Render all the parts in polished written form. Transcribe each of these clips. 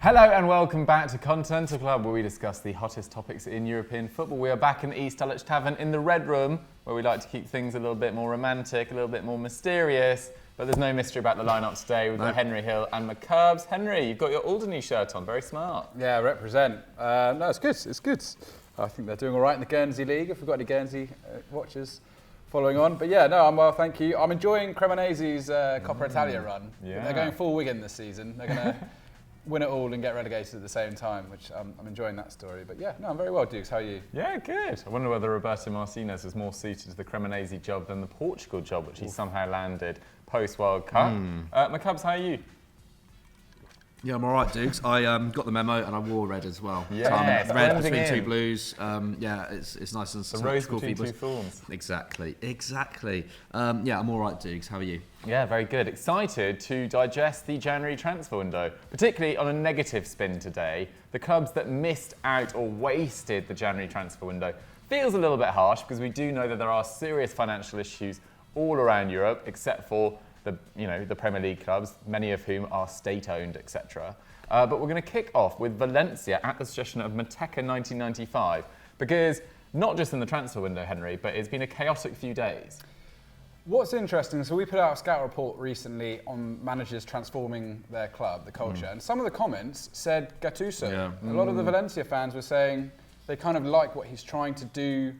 Hello and welcome back to Continental Club, where we discuss the hottest topics in European football. We are back in the East Dulwich Tavern in the Red Room, where we like to keep things a little bit more romantic, a little bit more mysterious. But there's no mystery about the lineup today. We've got Henry Hill and McCurbs. Henry, you've got your Alderney shirt on, very smart. Yeah, represent. No, it's good, it's good. I think they're doing all right in the Guernsey League, if we've got any Guernsey watchers following on. But yeah, no, I'm well, thank you. I'm enjoying Cremonese's Coppa Italia run. Yeah. They're going full Wigan this season. They're going to win it all and get relegated at the same time, which I'm enjoying that story. But yeah, no, I'm very well, Dukes. How are you? Yeah, good. I wonder whether Roberto Martinez is more suited to the Cremonese job than the Portugal job, which he somehow landed post-World Cup. McCubbs, how are you? Yeah, I'm all right, Dukes. I got the memo and I wore red as well. Yeah, so red between two blues. Yeah, it's nice and the rose between two thorns. Exactly. Yeah, I'm all right, Dukes. How are you? Yeah, very good. Excited to digest the January transfer window, particularly on a negative spin today. The clubs that missed out or wasted the January transfer window feels a little bit harsh because we do know that there are serious financial issues all around Europe, except for the Premier League clubs, many of whom are state-owned, etc. But we're going to kick off with Valencia at the suggestion of Mateca 1995, because not just in the transfer window, Henry, but it's been a chaotic few days. What's interesting, so we put out a scout report recently on managers transforming their club, the culture, and some of the comments said Gattuso. Yeah. A lot of the Valencia fans were saying they kind of like what he's trying to do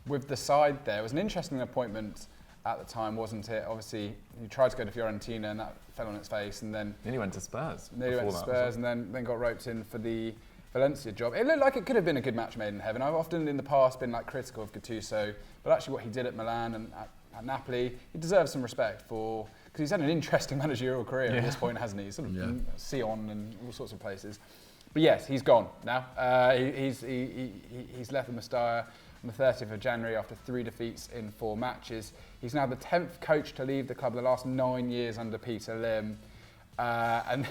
with the side there. It was an interesting appointment at the time, wasn't it? Obviously, he tried to go to Fiorentina and that fell on its face, and then Nearly went to Spurs, and then got roped in for the Valencia job. It looked like it could have been a good match made in heaven. I've often in the past been critical of Gattuso, but actually what he did at Milan and at Napoli, he deserves some respect for, because he's had an interesting managerial career at this point, hasn't he? Sort of Sion and all sorts of places. But yes, he's gone now. He's left the Mestalla on the 30th of January after 3 defeats in 4 matches. He's now the 10th coach to leave the club the last 9 years under Peter Lim. And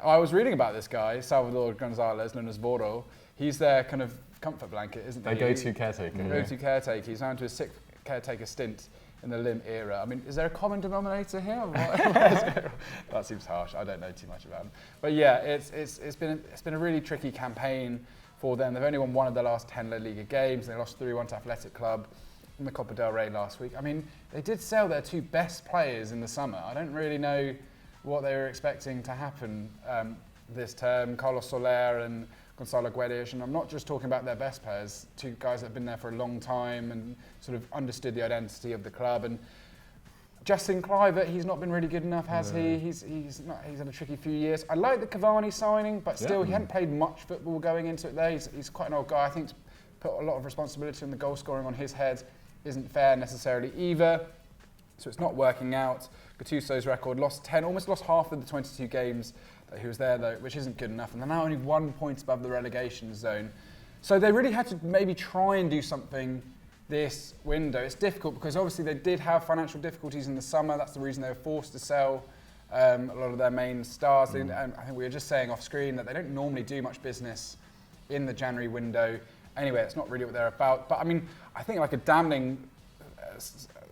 I was reading about this guy, Salvador Gonzalez, known as Voro. He's their kind of comfort blanket, isn't he? Their go-to caretaker. Go-to caretaker. He's now into his 6th caretaker stint in the Lim era. I mean, is there a common denominator here? That seems harsh. I don't know too much about him. But yeah, it's been a really tricky campaign for them. They've only won one of their last 10 La Liga games. They lost 3-1 to Athletic Club in the Copa del Rey last week. I mean, they did sell their 2 best players in the summer. I don't really know what they were expecting to happen this term. Carlos Soler and Gonzalo Guedes, and I'm not just talking about their best players, 2 guys that have been there for a long time and sort of understood the identity of the club. And Justin Kluivert, he's not been really good enough, has he? He's had a tricky few years. I like the Cavani signing, but still he hadn't played much football going into it there. He's quite an old guy. I think to put a lot of responsibility on the goal scoring on his head isn't fair necessarily either. So it's not working out. Gattuso's record, almost lost half of the 22 games that he was there though, which isn't good enough. And they're now only 1 point above the relegation zone. So they really had to maybe try and do something this window. It's difficult because obviously they did have financial difficulties in the summer. That's the reason they were forced to sell a lot of their main stars. And I think we were just saying off screen that they don't normally do much business in the January window. Anyway, it's not really what they're about. But I mean, I think a damning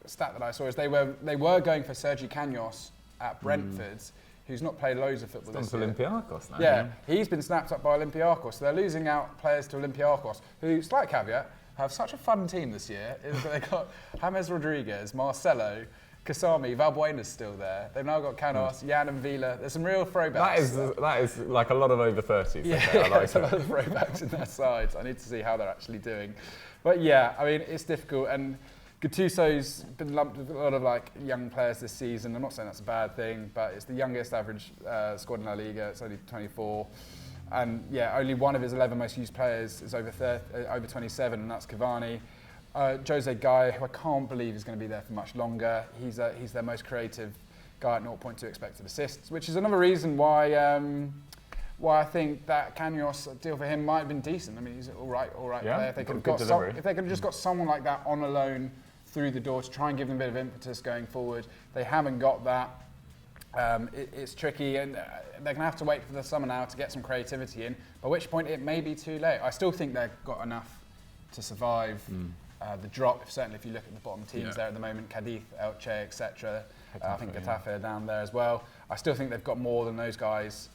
stat that I saw is they were going for Sergi Canos at Brentford, who's not played loads of football this year. Olympiacos now. Yeah, he's been snapped up by Olympiacos. So they're losing out players to Olympiacos, who, slight caveat, have such a fun team this year. They've got James Rodriguez, Marcelo, Kasami, Valbuena's still there. They've now got Canos, Jan and Vila. There's some real throwbacks. That is like a lot of over 30s. Yeah, there's a lot of throwbacks in their sides. I need to see how they're actually doing. But yeah, I mean, it's difficult. And Gattuso's been lumped with a lot of young players this season. I'm not saying that's a bad thing, but it's the youngest average squad in La Liga. It's only 24. And yeah, only one of his 11 most used players is over 27, and that's Cavani. Jose Guy, who I can't believe is going to be there for much longer. He's their most creative guy at 0.2 expected assists, which is another reason why I think that Canos deal for him might have been decent. I mean, he's an all right player. If they could have just got someone like that on a loan through the door to try and give them a bit of impetus going forward, they haven't got that. It's tricky, and they're going to have to wait for the summer now to get some creativity in, by which point it may be too late. I still think they've got enough to survive the drop, certainly if you look at the bottom teams there at the moment, Cadiz, Elche, etc. I think Getafe are down there as well. I still think they've got more than those guys.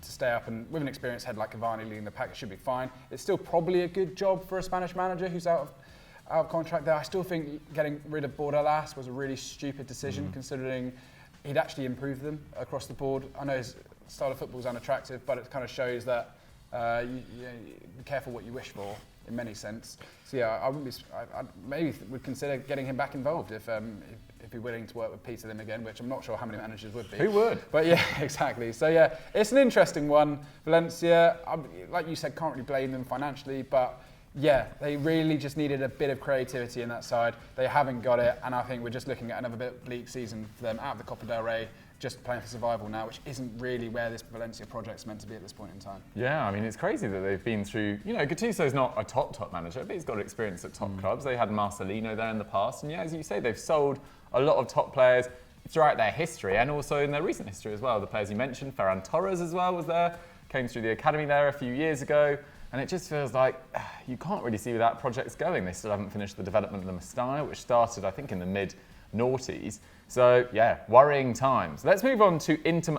to stay up, and with an experienced head like Cavani leading the pack, it should be fine. It's still probably a good job for a Spanish manager who's out of contract there. I still think getting rid of Bordalas was a really stupid decision, considering he'd actually improved them across the board. I know his style of football is unattractive, but it kind of shows that you be careful what you wish for in many sense. So yeah, I wouldn't be. I maybe would consider getting him back involved if he'd willing to work with Peter Lim again, which I'm not sure how many managers would be. Who would? But yeah, exactly. So yeah, it's an interesting one. Valencia, like you said, can't really blame them financially, but yeah, they really just needed a bit of creativity in that side. They haven't got it, and I think we're just looking at another bit bleak season for them out of the Copa del Rey, just playing for survival now, which isn't really where this Valencia project's meant to be at this point in time. Yeah, I mean, it's crazy that they've been through, Gattuso's not a top manager, but he's got experience at top clubs. They had Marcelino there in the past, and yeah, as you say, they've sold a lot of top players throughout their history and also in their recent history as well. The players you mentioned, Ferran Torres as well was there, came through the academy there a few years ago, and it just feels like you can't really see where that project's going. They still haven't finished the development of the Mestalla, which started, I think, in the mid-noughties. So, yeah, worrying times. Let's move on to Inter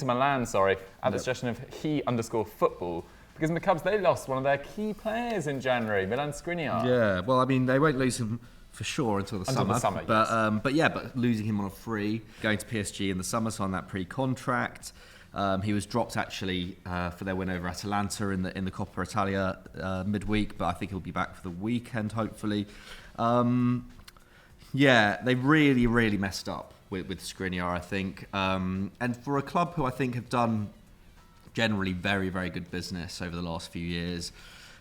Milan, at the suggestion of he_football, because the Cubs, they lost one of their key players in January, Milan Skriniar. Yeah, well, I mean, they won't lose him for sure until the summer. But yes. But losing him on a free, going to PSG in the summer, so on that pre-contract. He was dropped actually for their win over Atalanta in the Coppa Italia midweek, but I think he'll be back for the weekend, hopefully. Yeah, they really, really messed up with Skriniar, I think. And for a club who I think have done generally very, very good business over the last few years,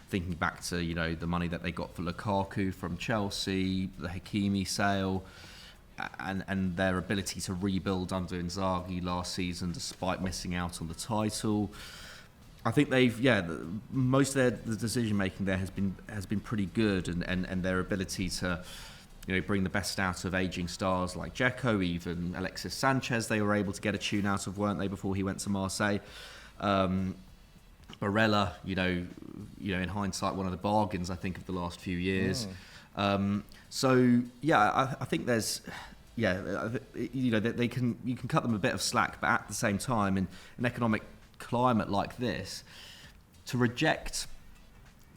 thinking back to, the money that they got for Lukaku from Chelsea, the Hakimi sale, and their ability to rebuild under Inzaghi last season despite missing out on the title. I think most of the decision making there has been pretty good, and their ability to bring the best out of ageing stars like Dzeko, even Alexis Sanchez, they were able to get a tune out of, weren't they, before he went to Marseille. Barella, in hindsight, one of the bargains, I think, of the last few years. So, yeah, I think there's... Yeah, you can cut them a bit of slack, but at the same time, in an economic climate like this, to reject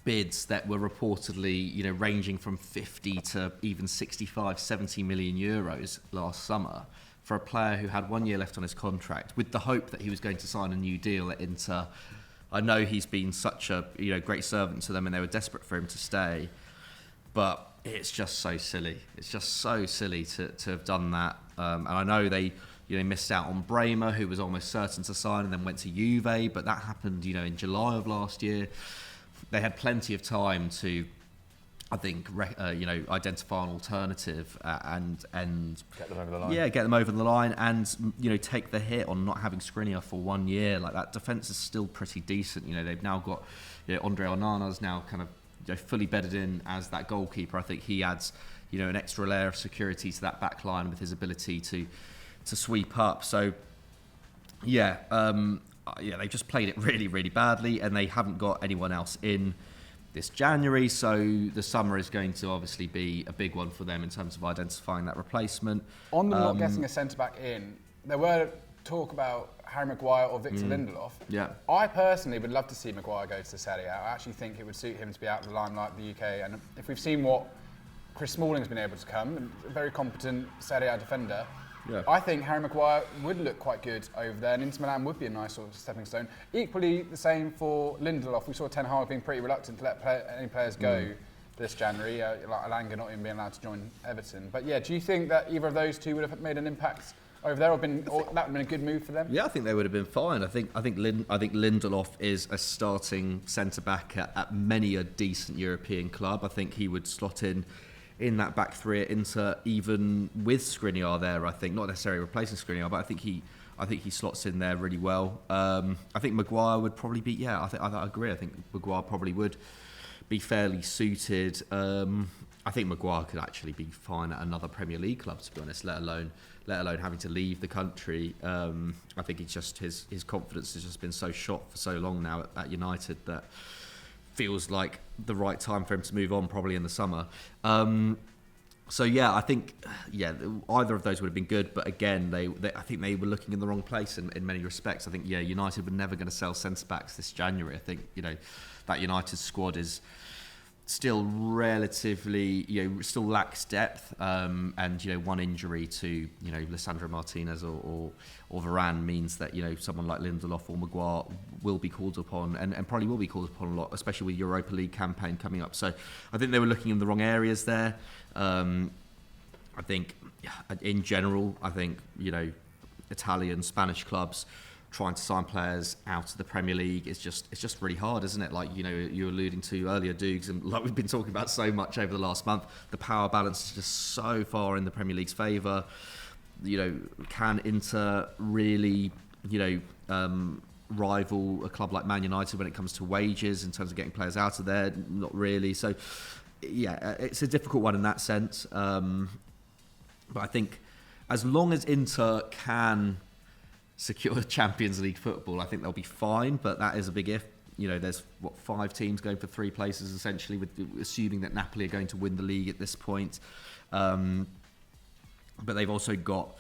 bids that were reportedly, ranging from 50 to even 65, 70 million euros last summer for a player who had 1 year left on his contract, with the hope that he was going to sign a new deal at Inter. I know he's been such a great servant to them, and they were desperate for him to stay, but it's just so silly. It's just so silly to have done that. And I know they missed out on Bremer, who was almost certain to sign, and then went to Juve, but that happened in July of last year. They had plenty of time to, I think, identify an alternative and get them over the line. Yeah, get them over the line, and take the hit on not having Skriniar for 1 year. Like, that defence is still pretty decent. They've now got Andre Onana's now kind of fully bedded in as that goalkeeper. I think he adds an extra layer of security to that back line with his ability to sweep up. So they just played it really, really badly, and they haven't got anyone else in this January, so the summer is going to obviously be a big one for them in terms of identifying that replacement. On them not getting a centre-back in, there were talk about Harry Maguire or Victor Lindelof. Yeah. I personally would love to see Maguire go to Serie A. I actually think it would suit him to be out of the limelight of the UK, and if we've seen what Chris Smalling's been able to come, a very competent Serie A defender, I think Harry Maguire would look quite good over there, and Inter Milan would be a nice sort of stepping stone. Equally the same for Lindelof. We saw Ten Hag being pretty reluctant to let any players go this January, like Alanga not even being allowed to join Everton. But yeah, do you think that either of those two would have made an impact over there, or that would have been a good move for them? Yeah, I think they would have been fine. I think Lindelof is a starting centre back at many a decent European club. I think he would slot in that back three at Inter, even with Skriniar there. I think not necessarily replacing Skriniar, but I think he slots in there really well. I think Maguire would probably be. Yeah, I agree. I think Maguire probably would be fairly suited. I think Maguire could actually be fine at another Premier League club, to be honest. Let alone having to leave the country. I think it's just his confidence has just been so shot for so long now at United that feels like the right time for him to move on, probably in the summer. So yeah, I think either of those would have been good, but again, I think they were looking in the wrong place in many respects. I think United were never going to sell centre backs this January. I think that United squad is still relatively still lacks depth, and one injury to Lisandro Martinez or Varane means that someone like Lindelof or Maguire will be called upon and probably will be called upon a lot, especially with Europa League campaign coming up. So I think they were looking in the wrong areas there. I think in general, Italian, Spanish clubs trying to sign players out of the Premier League it's just really hard, isn't it? Like you were alluding to earlier, Dukes, and like we've been talking about so much over the last month, the power balance is just so far in the Premier League's favour. Can Inter really rival a club like Man United when it comes to wages in terms of getting players out of there? Not really. So yeah, it's a difficult one in that sense. But I think as long as Inter can secure Champions League football, I think they'll be fine, but that is a big if. There's 5 teams going for 3 places essentially, with assuming that Napoli are going to win the league at this point. But they've also got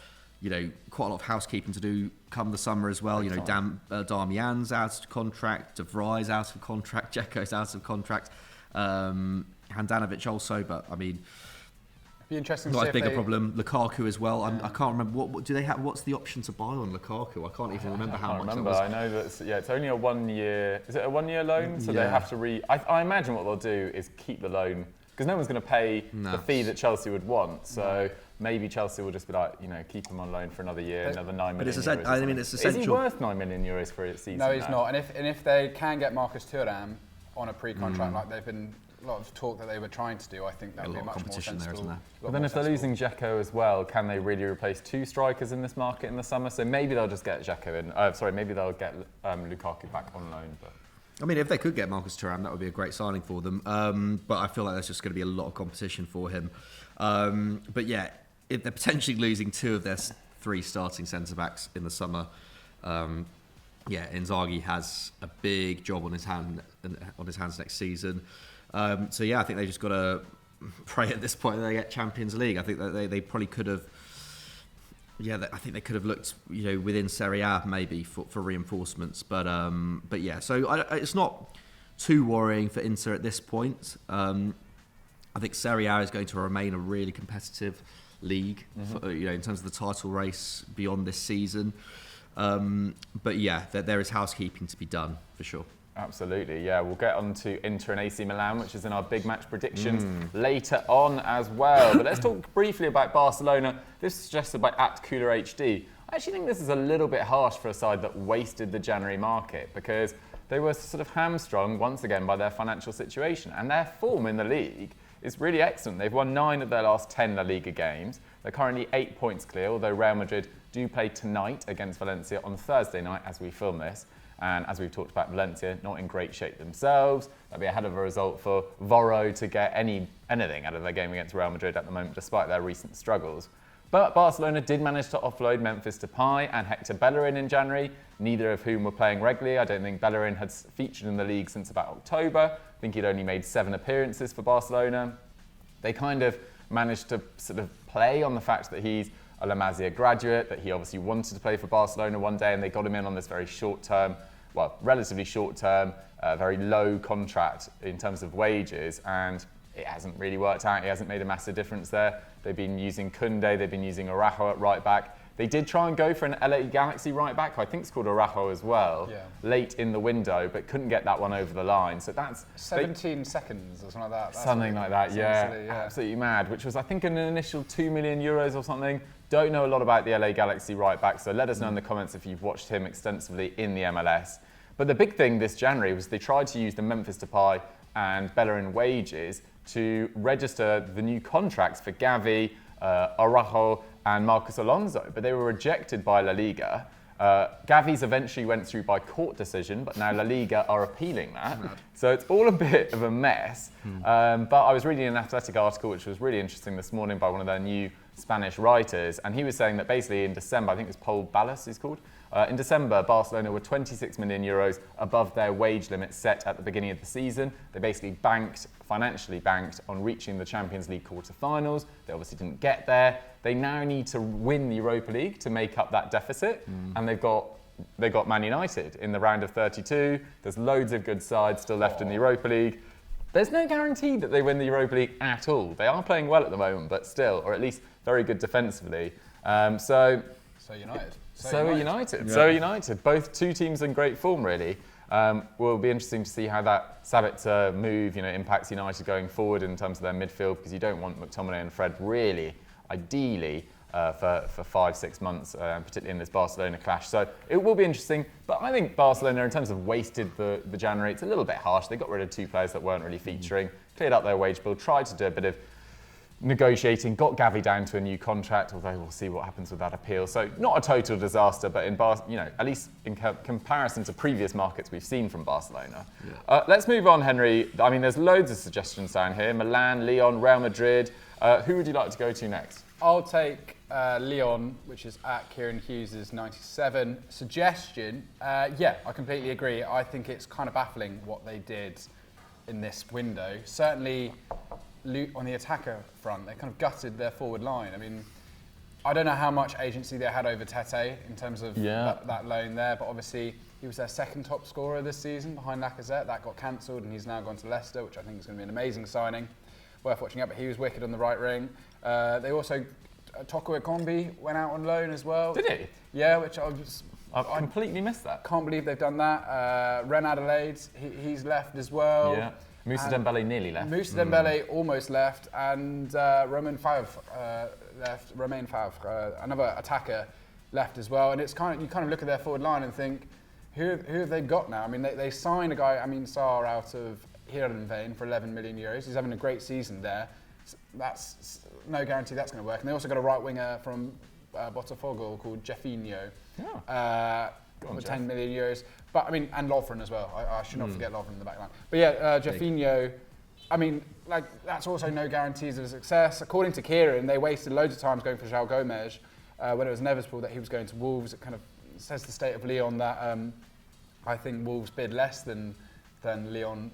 quite a lot of housekeeping to do come the summer as well. Darmian's out of contract, De Vrij's out of contract, Dzeko's out of contract, Handanovic also, but I mean, be interesting. Not as big a problem. Lukaku as well. I can't remember what do they have. What's the option to buy on Lukaku? I can't even remember how much. I know that. Yeah, it's only a 1 year. Is it a 1 year loan? So they have to I imagine what they'll do is keep the loan because no one's going to pay the fee that Chelsea would want. So maybe Chelsea will just be like, keep him on loan for another year, another 9 million. But it's essential. Is he worth 9 million euros for a season? No, he's not. And if they can get Marcus Thuram on a pre-contract like they've been. A lot of talk that they were trying to do, I think that would be much more sensible. There, but then if they're losing Dzeko as well, can they really replace 2 strikers in this market in the summer? So maybe they'll just get Dzeko in. Maybe they'll get Lukaku back on loan. But I mean, if they could get Marcus Thuram, that would be a great signing for them. But I feel like there's just going to be a lot of competition for him. But yeah, if they're potentially losing 2 of their 3 starting centre-backs in the summer, Inzaghi has a big job on his hands next season. So yeah, I think they just got to pray at this point that they get Champions League. I think that they probably could have. Yeah, I think they could have looked, within Serie A maybe for reinforcements, but yeah. So it's not too worrying for Inter at this point. I think Serie A is going to remain a really competitive league, in terms of the title race beyond this season. But yeah, there is housekeeping to be done for sure. Absolutely, yeah. We'll get on to Inter and AC Milan, which is in our big match predictions later on as well. But let's talk briefly about Barcelona. This is suggested by @CoolerHD. I actually think this is a little bit harsh for a side that wasted the January market because they were sort of hamstrung once again by their financial situation. And their form in the league is really excellent. They've won 9 of their last 10 La Liga games. They're currently 8 points clear, although Real Madrid do play tonight against Valencia on Thursday night as we film this. And as we've talked about, Valencia not in great shape themselves. That'd be a hell of a result for Vorro to get anything out of their game against Real Madrid at the moment, despite their recent struggles. But Barcelona did manage to offload Memphis Depay and Hector Bellerin in January, neither of whom were playing regularly. I don't think Bellerin had featured in the league since about October. I think he'd only made 7 appearances for Barcelona. They kind of managed to sort of play on the fact that he's a La Masia graduate, that he obviously wanted to play for Barcelona one day, and they got him in on this very relatively short-term, very low contract in terms of wages, and it hasn't really worked out. He hasn't made a massive difference there. They've been using Koundé, they've been using Araujo at right back. They did try and go for an LA Galaxy right back, who I think is called Araujo as well, late in the window, but couldn't get that one over the line. So that's 17 seconds or something like that. Something like that, absolutely mad. Which was, I think, an initial €2 million or something. Don't know a lot about the LA Galaxy right back, so let us know in the comments if you've watched him extensively in the MLS. But the big thing this January was they tried to use the Memphis Depay and Bellerin wages to register the new contracts for Gavi, Araujo and Marcos Alonso, but they were rejected by La Liga. Gavi's eventually went through by court decision, but now La Liga are appealing that. So it's all a bit of a mess. But I was reading an Athletic article, which was really interesting this morning by one of their new Spanish writers, and he was saying that basically in December, I think it's Paul Balas he's called, In December, Barcelona were 26 million euros above their wage limit set at the beginning of the season. They basically financially banked on reaching the Champions League quarter-finals. They obviously didn't get there. They now need to win the Europa League to make up that deficit, and they got Man United in the round of 32. There's loads of good sides still left in the Europa League. There's no guarantee that they win the Europa League at all. They are playing well at the moment, but still, or at least very good defensively. So United. So United. Both two teams in great form, really. Will be interesting to see how that Sabitzer move, impacts United going forward in terms of their midfield, because you don't want McTominay and Fred really, ideally, for 5-6 months, particularly in this Barcelona clash. So it will be interesting. But I think Barcelona, in terms of wasted the January, it's a little bit harsh. They got rid of two players that weren't really featuring, cleared up their wage bill, tried to do a bit of negotiating, got Gavi down to a new contract, although we'll see what happens with that appeal. So not a total disaster, but at least in comparison to previous markets we've seen from Barcelona. Yeah. Let's move on, Henry. I mean, there's loads of suggestions down here. Milan, Lyon, Real Madrid. Who would you like to go to next? I'll take Lyon, which is at Kieran Hughes' 97 suggestion. Yeah, I completely agree. I think it's kind of baffling what they did in this window. Certainly on the attacker front, they kind of gutted their forward line. I mean, I don't know how much agency they had over Tete in terms of that loan there, but obviously he was their second top scorer this season behind Lacazette. That got cancelled and he's now gone to Leicester, which I think is going to be an amazing signing. Worth watching out, but he was wicked on the right wing. They also, Toko Ekambi went out on loan as well. Did he? Yeah, which I've completely missed that. Can't believe they've done that. Ren Adelaide, he's left as well. Yeah. Moussa Dembele nearly left. Moussa Dembele almost left, and Romain Favre left. Romain Favre, another attacker, left as well. And it's you kind of look at their forward line and think, who have they got now? I mean, they signed a guy, Sarr, out of Heerenveen for 11 million euros. He's having a great season there. That's no guarantee that's going to work. And they also got a right winger from Botafogo called Jeffinho. For 10 million euros. But and Lovren as well. I should not forget Lovren in the back line. But yeah, Jeffinho, that's also no guarantees of success. According to Kieran, they wasted loads of time going for João Gomes when it was inevitable that he was going to Wolves. It kind of says the state of Lyon that I think Wolves bid less than Lyon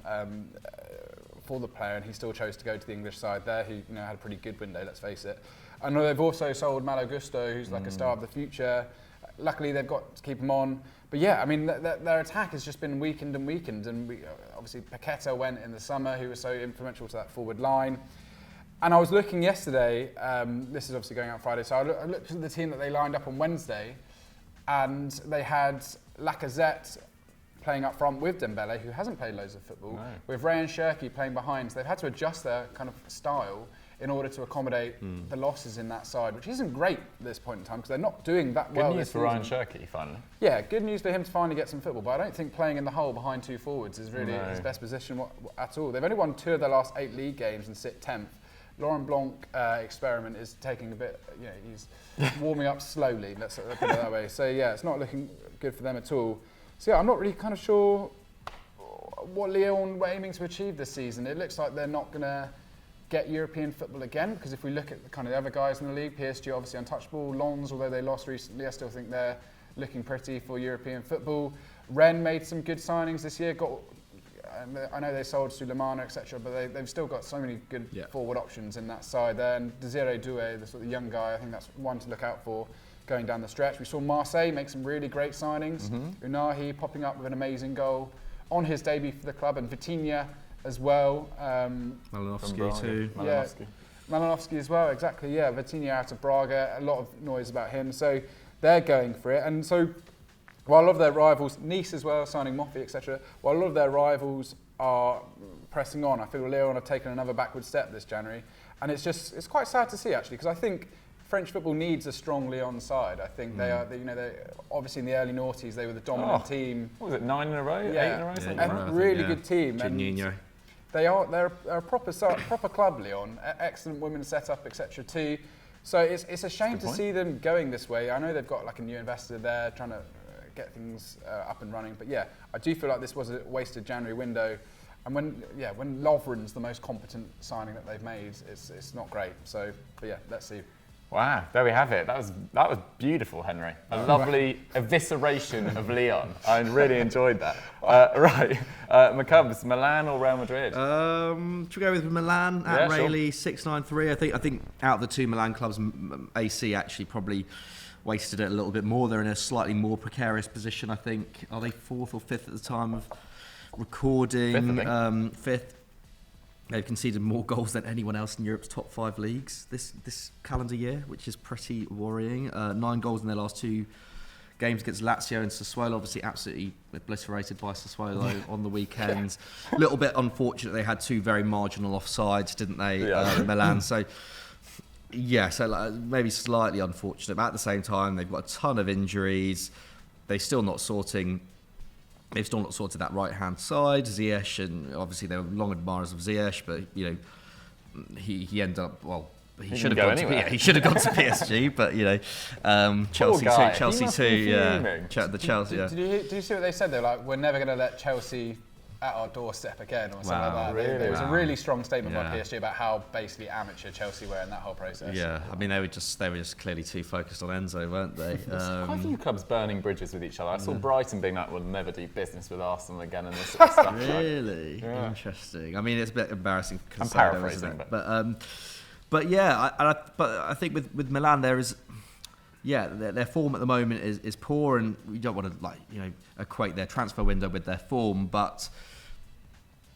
for the player, and he still chose to go to the English side there. He had a pretty good window, let's face it. I know they've also sold Malo Gusto, who's like a star of the future. Luckily, they've got to keep him on. But yeah, their attack has just been weakened. And obviously, Paqueta went in the summer, who was so influential to that forward line. And I was looking yesterday, this is obviously going out Friday, so I looked at the team that they lined up on Wednesday, and they had Lacazette playing up front with Dembele, who hasn't played loads of football, with Ryan Cherki playing behind. So they've had to adjust their kind of style in order to accommodate the losses in that side, which isn't great at this point in time because they're not doing that well. Good news for Ryan Cherki, finally. Yeah, good news for him to finally get some football, but I don't think playing in the hole behind two forwards is really his best position at all. They've only won 2 of their last 8 league games and sit 10th. Laurent Blanc experiment is taking a bit, he's warming up slowly, let's put it that way. So yeah, it's not looking good for them at all. So yeah, I'm not really kind of sure what Lyon were aiming to achieve this season. It looks like they're not going to get European football again, because if we look at the other guys in the league, PSG obviously untouchable, Lens, although they lost recently, I still think they're looking pretty for European football. Rennes made some good signings this year. I know they sold Sulemana, etc., but they've still got so many good forward options in that side there. And Desiree Doué, the sort of young guy, I think that's one to look out for going down the stretch. We saw Marseille make some really great signings. Unahi popping up with an amazing goal on his debut for the club, and Vitinha as well. Malinovsky too. Malinovsky as well, exactly, yeah. Vitinha out of Braga, a lot of noise about him. So they're going for it. And so while a lot of their rivals, Nice as well, signing Moffi, etc., while a lot of their rivals are pressing on, I feel Lyon have taken another backward step this January. And it's quite sad to see, actually, because I think French football needs a strong Lyon side. I think they obviously in the early noughties, they were the dominant team. What was it, 9 in a row? Yeah. 8 in a row? A really good team. Juninho. They're a proper club, Lyon. Excellent women's setup, etc. too. So it's a shame to see them going this way. I know they've got like a new investor there trying to get things up and running. But yeah, I do feel like this was a wasted January window. And when Lovren's the most competent signing that they've made, it's not great. So, but yeah, let's see. Wow, there we have it. That was beautiful, Henry. A lovely evisceration of Lyon. I really enjoyed that. Right, McCubs, Milan or Real Madrid? Should we go with Milan at Rayleigh, 693? I think out of the two Milan clubs, AC actually probably wasted it a little bit more. They're in a slightly more precarious position, I think. Are they fourth or fifth at the time of recording? Fifth, I think. Fifth. They've conceded more goals than anyone else in Europe's top 5 leagues this calendar year, which is pretty worrying. 9 goals in their last 2 games against Lazio and Sassuolo, obviously absolutely obliterated by Sassuolo on the weekend. A little bit unfortunate they had 2 very marginal offsides, didn't they, Milan? So, yeah, maybe slightly unfortunate. But at the same time, they've got a ton of injuries. They've still not sorted that right-hand side. Ziyech, and obviously they were long admirers of Ziyech, but he ended up he should have gone to PSG, but Chelsea too. The Chelsea. Did you see what they said? They're like, we're never going to let Chelsea at our doorstep again, or something like that. Really? It was a really strong statement by PSG about how basically amateur Chelsea were in that whole process. Yeah, I mean they were just clearly too focused on Enzo, weren't they? Quite a few clubs burning bridges with each other. I saw Brighton being like, we'll never do business with Arsenal again, and this sort of stuff. Really? Yeah. Interesting. I mean, it's a bit embarrassing. I'm paraphrasing, but I think with Milan there is. Yeah, their form at the moment is poor, and we don't want to equate their transfer window with their form, but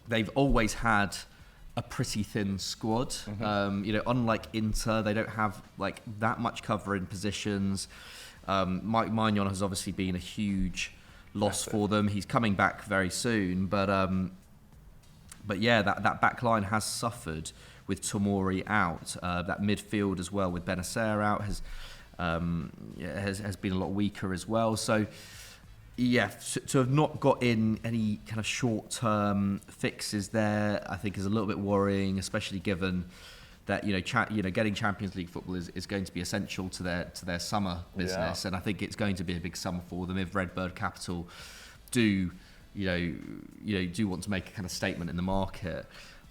they've always had a pretty thin squad. Mm-hmm. Unlike Inter, they don't have that much cover in positions. Mike Maignan has obviously been a huge loss for them. He's coming back very soon, but yeah, that back line has suffered with Tomori out. That midfield as well with Benacer out has been a lot weaker as well. So, yeah, to have not got in any kind of short-term fixes there, I think is a little bit worrying, especially given that getting Champions League football is going to be essential to their summer business, and I think it's going to be a big summer for them if Redbird Capital do want to make a kind of statement in the market.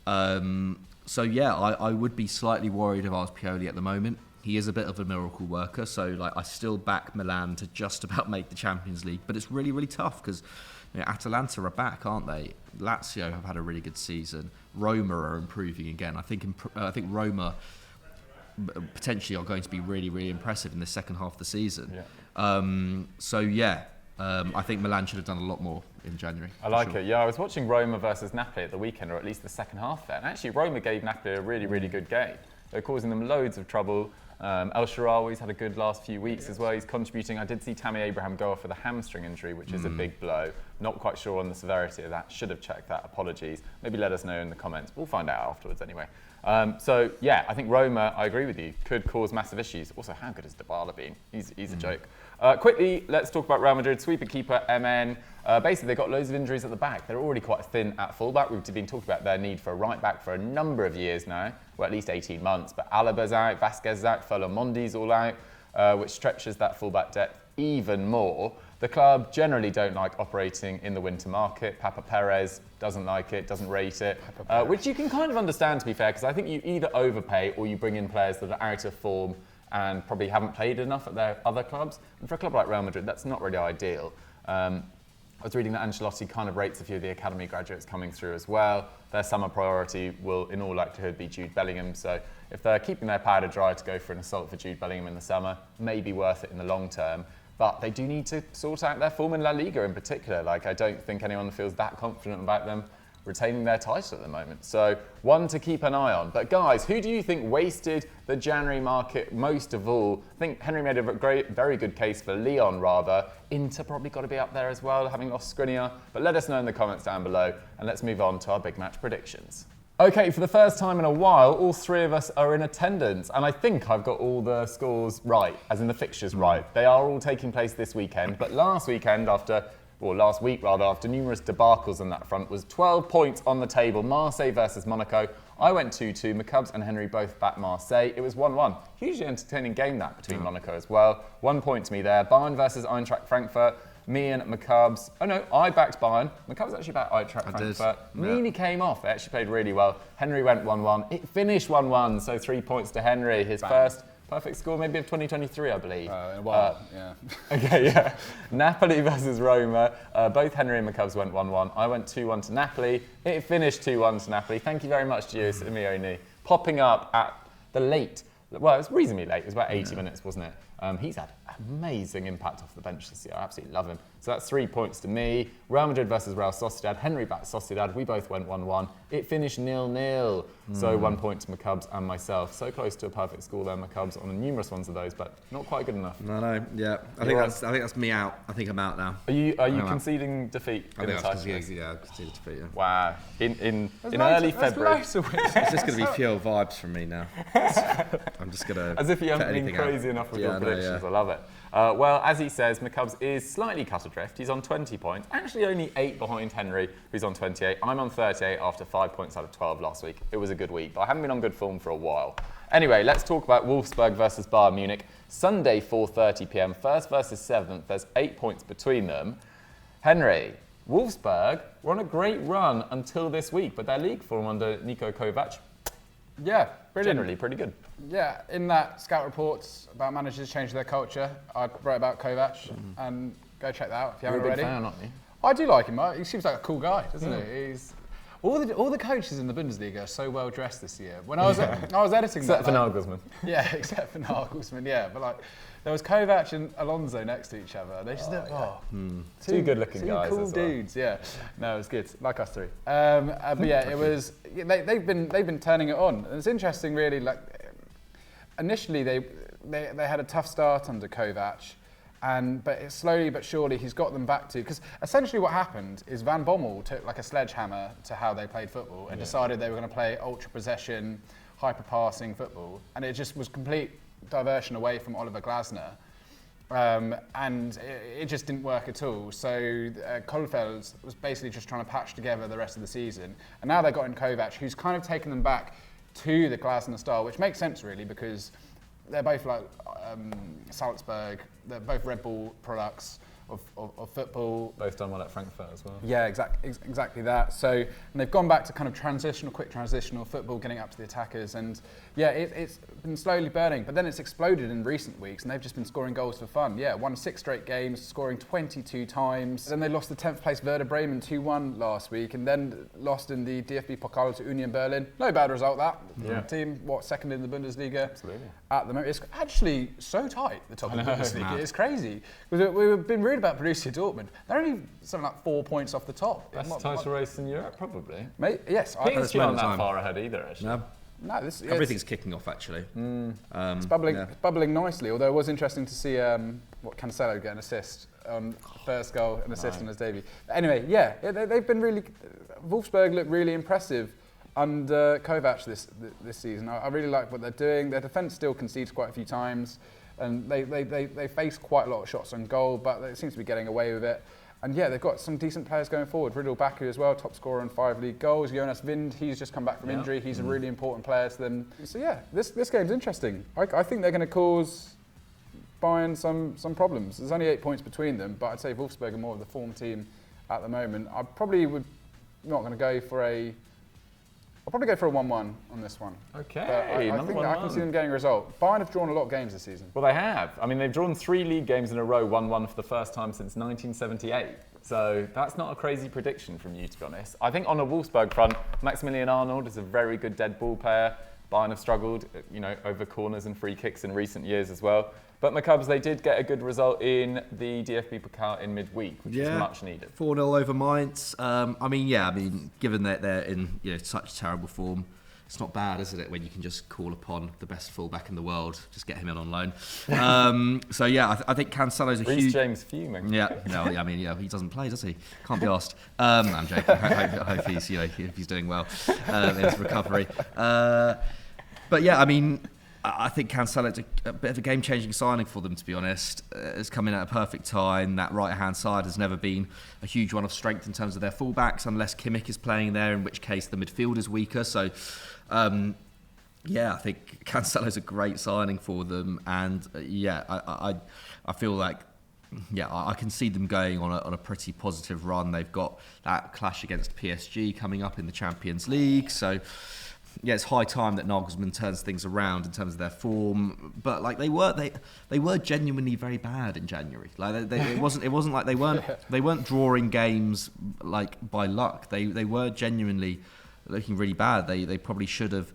So yeah, I would be slightly worried if I was Pioli at the moment. He is a bit of a miracle worker, so I still back Milan to just about make the Champions League, but it's really, really tough because Atalanta are back, aren't they? Lazio have had a really good season. Roma are improving again. I think Roma potentially are going to be really, really impressive in the second half of the season. Yeah. I think Milan should have done a lot more in January. I like it. Yeah, I was watching Roma versus Napoli at the weekend, or at least the second half there, and actually Roma gave Napoli a really, really good game. They're causing them loads of trouble. El Shaarawy's had a good last few weeks as well. He's contributing. I did see Tammy Abraham go off with a hamstring injury, which is a big blow. Not quite sure on the severity of that. Should have checked that. Apologies. Maybe let us know in the comments. We'll find out afterwards anyway. So yeah, I think Roma, I agree with you, could cause massive issues. Also, how good has Dybala been? He's a joke. Quickly, let's talk about Real Madrid. Sweeper keeper, MN. Basically, they've got loads of injuries at the back. They're already quite thin at fullback. We've been talking about their need for a right back for a number of years now, well, at least 18 months. But Alaba's out, Vasquez is out, Folamondi's all out, which stretches that fullback depth even more. The club generally don't like operating in the winter market. Papa Perez doesn't like it, doesn't rate it, which you can kind of understand, to be fair, because I think you either overpay or you bring in players that are out of form and probably haven't played enough at their other clubs. And for a club like Real Madrid, that's not really ideal. I was reading that Ancelotti kind of rates a few of the academy graduates coming through as well. Their summer priority will, in all likelihood, be Jude Bellingham. So if they're keeping their powder dry to go for an assault for Jude Bellingham in the summer, may be worth it in the long term. But they do need to sort out their form in La Liga in particular. I don't think anyone feels that confident about them retaining their title at the moment. So one to keep an eye on. But guys, who do you think wasted the January market most of all? I think Henry made a very good case for Lyon, rather. Inter probably got to be up there as well, having lost Skriniar. But let us know in the comments down below, and let's move on to our big match predictions. Okay, for the first time in a while, all three of us are in attendance, and I think I've got all the scores right, as in the fixtures right. They are all taking place this weekend, but last week, after numerous debacles on that front, was 12 points on the table. Marseille versus Monaco. I went 2-2. McCubs and Henry both backed Marseille. It was 1-1. Hugely entertaining game that between Monaco as well. 1 point to me there. Bayern versus Eintracht Frankfurt. Me and McCubs. Oh no, I backed Bayern. McCubs actually backed Eintracht Frankfurt. Nearly came off. They actually played really well. Henry went 1-1. It finished 1-1, so 3 points to Henry. His first Perfect score maybe of 2023, I believe. In a while, yeah. Okay, yeah. Napoli versus Roma. Both Henry and McCubs went 1-1. I went 2-1 to Napoli. It finished 2-1 to Napoli. Thank you very much, Gio Simeone. Popping up at the late, well, it was reasonably late. It was about 80 minutes, wasn't it? He's had amazing impact off the bench this year. I absolutely love him. So that's 3 points to me. Real Madrid versus Real Sociedad. Henry back Sociedad. We both went 1-1. It finished 0-0. So 1 point to McCubs and myself. So close to a perfect score there, McCubs, on numerous ones of those, but not quite good enough. No, yeah. I think that's me out. I think I'm out now. Are you conceding defeat? I think I conceded defeat. Yeah. Wow. In early February. It's just going to be pure vibes from me now. I'm just going to. As if you haven't been crazy enough with your predictions. I love it. Well, as he says, McCubs is slightly cut adrift. He's on 20 points, actually only 8 behind Henry, who's on 28. I'm on 38 after 5 points out of 12 last week. It was a good week, but I haven't been on good form for a while. Anyway, let's talk about Wolfsburg versus Bayern Munich. Sunday, 4:30 p.m. First versus 7th. There's 8 points between them. Henry, Wolfsburg were on a great run until this week, but their league form under Niko Kovac, Yeah, brilliant. generally pretty good. Yeah, in that scout reports about managers changing their culture, I wrote about Kovac, and go check that out if you haven't You're a big already. fan, aren't you? I do like him. He seems like a cool guy, doesn't he? He's all the coaches in the Bundesliga are so well dressed this year. When I was editing Except for that, Nagelsmann. yeah, except for Nagelsmann, yeah. But like, there was Kovac and Alonso next to each other. They just Two good-looking guys cool as well. dudes. Yeah, no, it was good. Like us three. But yeah, it was. They've been turning it on. And it's interesting, really. Like initially, they had a tough start under Kovac. But slowly but surely he's got them back to, because essentially what happened is Van Bommel took like a sledgehammer to how they played football and decided they were going to play ultra possession, hyper passing football, and it just was complete diversion away from Oliver Glasner, and it just didn't work at all. So Kohlfeld was basically just trying to patch together the rest of the season, and now they've got in Kovac, who's kind of taken them back to the Glasner style, which makes sense really, because they're both like Salzburg. They're both Red Bull products of football. Both done well at Frankfurt as well. Yeah, exactly that. So, and they've gone back to kind of quick transitional football, getting up to the attackers. And yeah, it's been slowly burning, but then it's exploded in recent weeks, and they've just been scoring goals for fun. Yeah, won 6 straight games, scoring 22 times. Then they lost the 10th place Werder Bremen 2-1 last week, and then lost in the DFB Pokal to Union Berlin. No bad result that. Yeah. Team, second in the Bundesliga? Absolutely. At the moment, it's actually so tight, the top of the Bundesliga. It's crazy. We've been rude about Borussia Dortmund. They're only something like 4 points off the top. Best title race in Europe, probably. Yes. PSG aren't that far ahead either, actually. No, Everything's kicking off actually. It's bubbling nicely. Although it was interesting to see Cancelo get an assist on the first goal, an assist on his debut. But anyway, yeah, they've been really. Wolfsburg look really impressive under Kovac this season. I really like what they're doing. Their defence still concedes quite a few times, and they face quite a lot of shots on goal, but they seem to be getting away with it. And yeah, they've got some decent players going forward. Riddle Baku as well, top scorer on 5 league goals. Jonas Wind, he's just come back from injury. He's a really important player to them. So yeah, this game's interesting. I think they're going to cause Bayern some problems. There's only 8 points between them, but I'd say Wolfsburg are more of the form team at the moment. I probably would not going to go for a. I'll probably go for a 1-1 on this one. Okay, I think I can see them getting a result. Bayern have drawn a lot of games this season. Well, they have. I mean, they've drawn 3 league games in a row, 1-1 for the first time since 1978. So that's not a crazy prediction from you, to be honest. I think on a Wolfsburg front, Maximilian Arnold is a very good dead ball player. Bayern have struggled, over corners and free kicks in recent years as well. But McCubs, they did get a good result in the DFB Pokal in midweek, which was much needed. 4-0 over Mainz. Given that they're in such terrible form, it's not bad, isn't it, when you can just call upon the best fullback in the world, just get him in on loan. I think Cancelo's a Reece huge... James fuming. He doesn't play, does he? Can't be asked. I'm joking. I hope he's, if he's doing well in his recovery. I think Cancelo's a bit of a game-changing signing for them, to be honest. It's come in at a perfect time. That right-hand side has never been a huge one of strength in terms of their fullbacks, unless Kimmich is playing there, in which case the midfield is weaker. So, I think Cancelo's a great signing for them. And, I feel like, I can see them going on a pretty positive run. They've got that clash against PSG coming up in the Champions League. So... yeah, it's high time that Nagelsmann turns things around in terms of their form. But like they were genuinely very bad in January. Like it wasn't like they weren't drawing games like by luck. They were genuinely looking really bad. They probably should have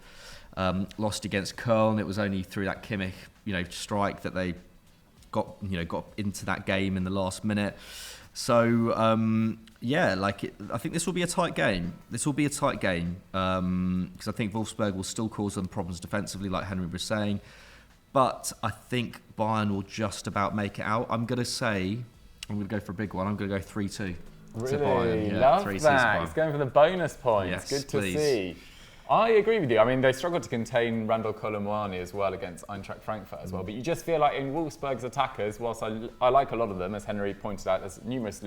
lost against Köln. It was only through that Kimmich strike that they got into that game in the last minute. So I think this will be a tight game. Because I think Wolfsburg will still cause them problems defensively, like Henry was saying. But I think Bayern will just about make it out. I'm going to go for a big one. I'm going to go 3-2. Really? To Bayern. Yeah, Love 3-2 that. to He's Bayern. going for the bonus points. Yes, Good to please. see. I agree with you. I mean, they struggled to contain Randall Colomwani as well against Eintracht Frankfurt as well. But you just feel like in Wolfsburg's attackers, whilst I like a lot of them, as Henry pointed out, there's numerous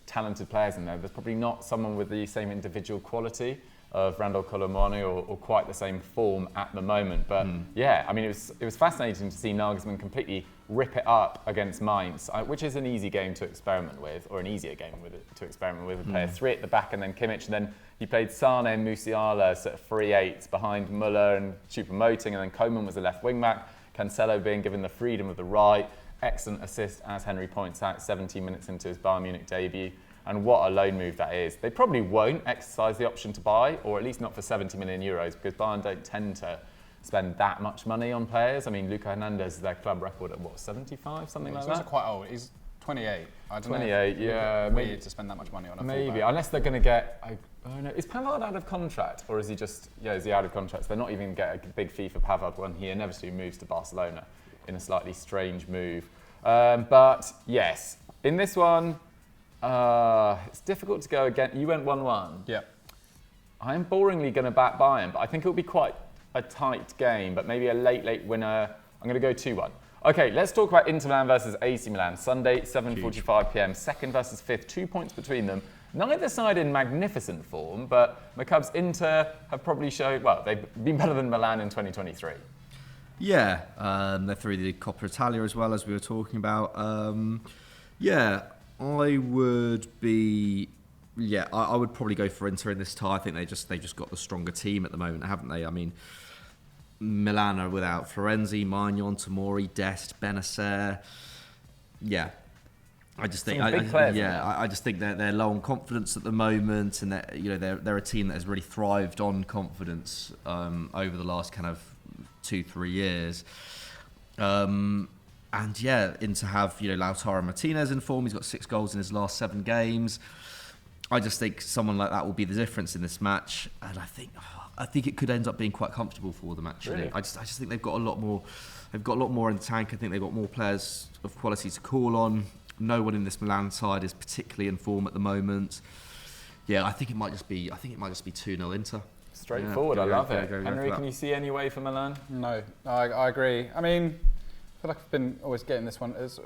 talented players in there. There's probably not someone with the same individual quality of Randall Colomwani or quite the same form at the moment. But yeah, I mean, it was fascinating to see Nagelsmann completely rip it up against Mainz, which is an easy game to experiment with, or an easier game to experiment with. Play a 3 at the back and then Kimmich, and then he played Sane and Musiala at 3/8 behind Müller and Choupo-Moting, and then Koeman was the left wing back, Cancelo being given the freedom of the right. Excellent assist, as Henry points out, 17 minutes into his Bayern Munich debut. And what a loan move that is. They probably won't exercise the option to buy, or at least not for 70 million euros, because Bayern don't tend to spend that much money on players. I mean, Luka Hernandez is their club record at 75, something like He's that? also quite old. He's 28. I don't 28, know. yeah. Weird to spend that much money on a Maybe, fullback. unless they're going to get. I don't know. Is Pavard out of contract, or is he just? Yeah, is he out of contract? So they're not even going to get a big fee for Pavard when he inevitably moves to Barcelona in a slightly strange move. But yes, in this one, it's difficult to go again. You went 1-1. Yeah. I'm boringly going to back Bayern, but I think it'll be quite a tight game, but maybe a late winner. I'm going to go 2-1. Okay, let's talk about Inter Milan versus AC Milan. Sunday, 7:45 p.m. Second versus fifth, 2 points between them. Neither side in magnificent form, but McCub's Inter have probably showed, well, they've been better than Milan in 2023. Yeah, they're through the Coppa Italia as well, as we were talking about. I would be. Yeah, I would probably go for Inter in this tie. I think they just got the stronger team at the moment, haven't they? I mean, Milan are without Florenzi, Maignan, Tomori, Dest, Benacer. Yeah, I just think. I just think they're low on confidence at the moment, and they're a team that has really thrived on confidence over the last kind of 2-3 years. And yeah, Inter have Lautaro Martinez in form. He's got 6 goals in his last 7 games. I just think someone like that will be the difference in this match, and I think it could end up being quite comfortable for them. Actually, really? I just think they've got a lot more. They've got a lot more in the tank. I think they've got more players of quality to call on. No one in this Milan side is particularly in form at the moment. Yeah, I think it might just be 2-0 Inter. Straightforward, Yeah, I love go it. for Henry, that. can you see any way for Milan? No, I agree. I mean, I feel like I've been always getting this one. It's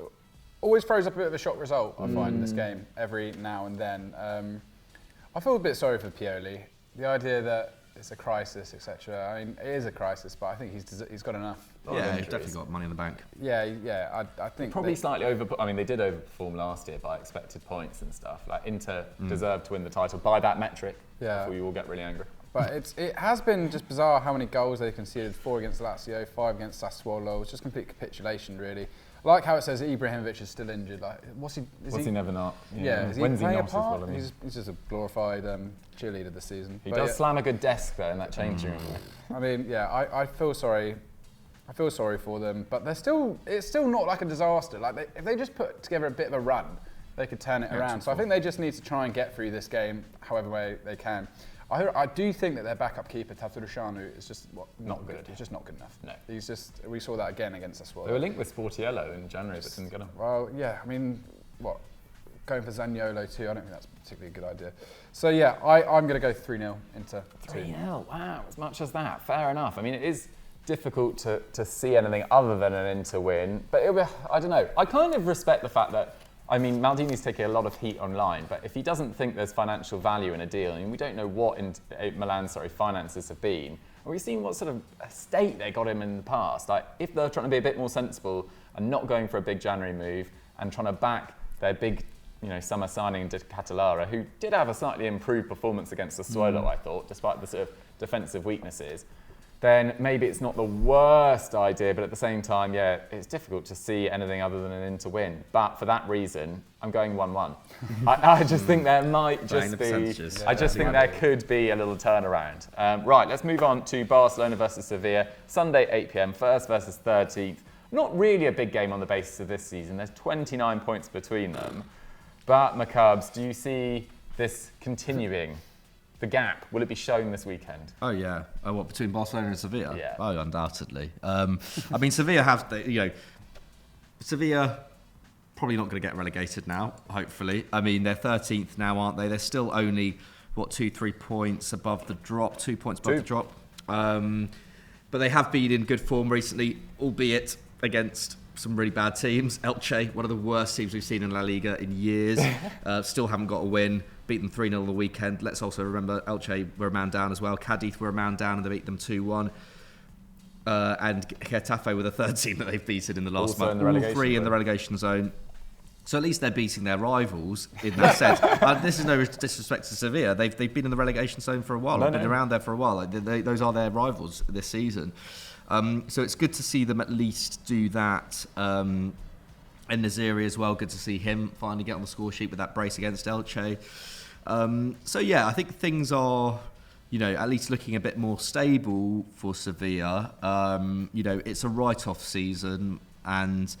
always throws up a bit of a shock result, I find, in this game every now and then. I feel a bit sorry for Pioli. The idea that it's a crisis, etc. I mean, it is a crisis, but I think he's got enough. Yeah, he's definitely got money in the bank. Yeah. I think Probably slightly I mean, they did overperform last year by expected points and stuff. Like Inter deserved to win the title by that metric. Yeah. Before you all get really angry. But it has been just bizarre how many goals they conceded. 4 against Lazio, 5 against Sassuolo. It's just complete capitulation, really. I like how it says Ibrahimovic is still injured. Like, is he never not? Yeah, is he When's he playing a not as part? well? I mean? He's just a glorified cheerleader this season. He But does yeah, slam a good desk though in that change room. I mean, yeah, I feel sorry. I feel sorry for them, but it's still not like a disaster. Like if they just put together a bit of a run, they could turn it around. So I think they just need to try and get through this game however way they can. I do think that their backup keeper, Tatarusanu, is just not good. He's just not good enough. No. We saw that again against Sassuolo. They were linked with Sportiello in January, but didn't get him. Well, yeah, I mean, going for Zaniolo too, I don't think that's particularly a good idea. So yeah, I'm going to go 3-0 into 3-0, wow, as much as that, fair enough. I mean, it is difficult to see anything other than an Inter win, but I don't know. I kind of respect the fact that, I mean, Maldini's taking a lot of heat online, but if he doesn't think there's financial value in a deal, I mean, we don't know what Milan's finances have been. We've seen what sort of state they got him in the past. Like, if they're trying to be a bit more sensible and not going for a big January move and trying to back their big summer signing De Catalara, who did have a slightly improved performance against Sassuolo, I thought, despite the sort of defensive weaknesses, then maybe it's not the worst idea, but at the same time, yeah, it's difficult to see anything other than an Inter win. But for that reason, I'm going 1-1. I just think there might just be, I just think there could be a little turnaround. Right, let's move on to Barcelona versus Sevilla, Sunday 8 p.m, first versus 13th. Not really a big game on the basis of this season. There's 29 points between them. But, Macabs, do you see this continuing? The gap, will it be shown this weekend? Oh yeah. Oh, what, between Barcelona and Sevilla? Yeah. Oh, undoubtedly. I mean, Sevilla have, Sevilla probably not going to get relegated now. Hopefully. I mean, they're 13th now, aren't they? They're still only 2-3 points above the drop, 2 points above the drop. But they have been in good form recently, albeit against some really bad teams. Elche, one of the worst teams we've seen in La Liga in years. Still haven't got a win. Beat them 3-0 on the weekend. Let's also remember Elche were a man down as well. Cadiz were a man down and they beat them 2-1. And Getafe were the third team that they've beaten in the last month. All three in the relegation zone. So at least they're beating their rivals in that sense. This is no disrespect to Sevilla. They've been in the relegation zone for a while. They've been around there for a while. Those are their rivals this season. So it's good to see them at least do that. And Naziri as well, good to see him finally get on the score sheet with that brace against Elche. So yeah, I think things are, at least looking a bit more stable for Sevilla. It's a write-off season, and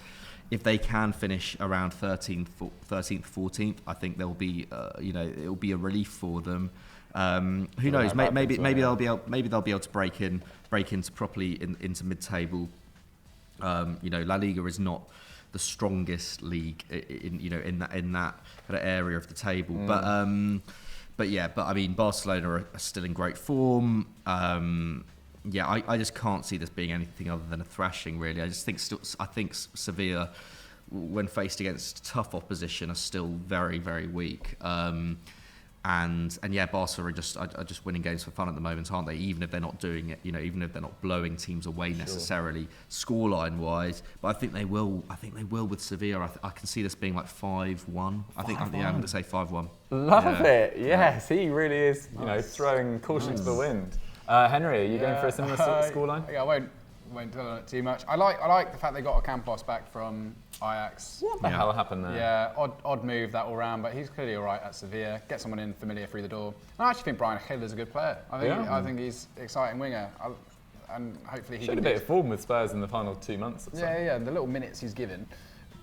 if they can finish around 13th, 14th, I think they'll be, it'll be a relief for them. Who knows? Maybe they'll be able to break into properly into mid-table. La Liga is not the strongest league in that kind of area of the table, but I mean Barcelona are still in great form. I just can't see this being anything other than a thrashing, really. I think Sevilla, when faced against tough opposition, are still very, very weak. And Barca are just winning games for fun at the moment, aren't they? Even if they're not doing it, even if they're not blowing teams away necessarily, scoreline wise. But I think they will. I think they will with Sevilla. I can see this being like 5-1. I think I'm going to say 5-1. Love it. Yes, he really is. Throwing caution to the wind. Henry, are you going for a similar sort of scoreline? Yeah, I won't dwell on it too much. I like the fact they got Ocampos back from Ajax. What the hell happened there? Yeah, odd move that all round, but he's clearly all right at Sevilla. Get someone in familiar through the door. I actually think Brian Hill is a good player. I think he's an exciting winger, and hopefully he showed a bit of form with Spurs in the final 2 months. Yeah, the little minutes he's given,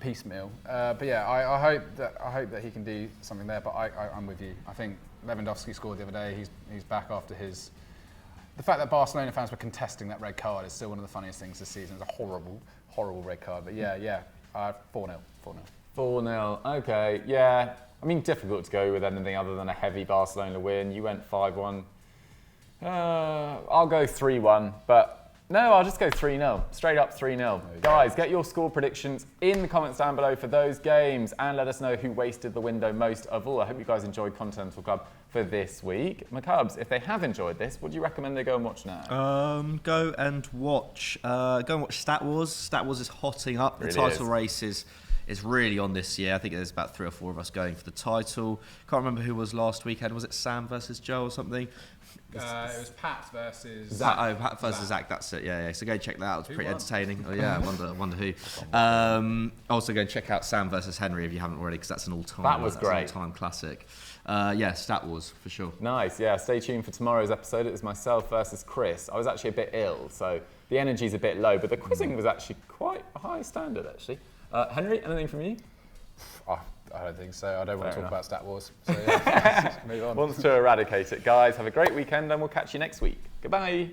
piecemeal. But yeah, I hope that he can do something there. But I'm with you. I think Lewandowski scored the other day. He's back after his. The fact that Barcelona fans were contesting that red card is still one of the funniest things this season. It's a horrible, horrible red card. But 4-0. 4-0, okay, yeah. I mean, difficult to go with anything other than a heavy Barcelona win. You went 5-1. I'll go 3-1, but no, I'll just go 3-0. Straight up 3-0. Guys, get your score predictions in the comments down below for those games and let us know who wasted the window most of all. I hope you guys enjoyed Continental Club for this week. Macabs, if they have enjoyed this, what do you recommend they go and watch now? Go and watch Stat Wars. Stat Wars is hotting up. The title race is really on this year. I think there's about 3 or 4 of us going for the title. Can't remember who was last weekend. Was it Sam versus Joe or something? It was Pat versus Zach. Pat versus Zach. That's it. Yeah. So go check that out. It's pretty entertaining. Oh yeah, I wonder who. Also go and check out Sam versus Henry if you haven't already, because that's an all-time. That was great. All-time classic. Stat Wars for sure. Nice. Yeah. Stay tuned for tomorrow's episode. It was myself versus Chris. I was actually a bit ill, so the energy's a bit low, but the quizzing was actually quite a high standard, actually. Henry, anything from you? I don't think so. I don't want to talk about Stat Wars. So yeah, move on. Wants to eradicate it. Guys, have a great weekend and we'll catch you next week. Goodbye.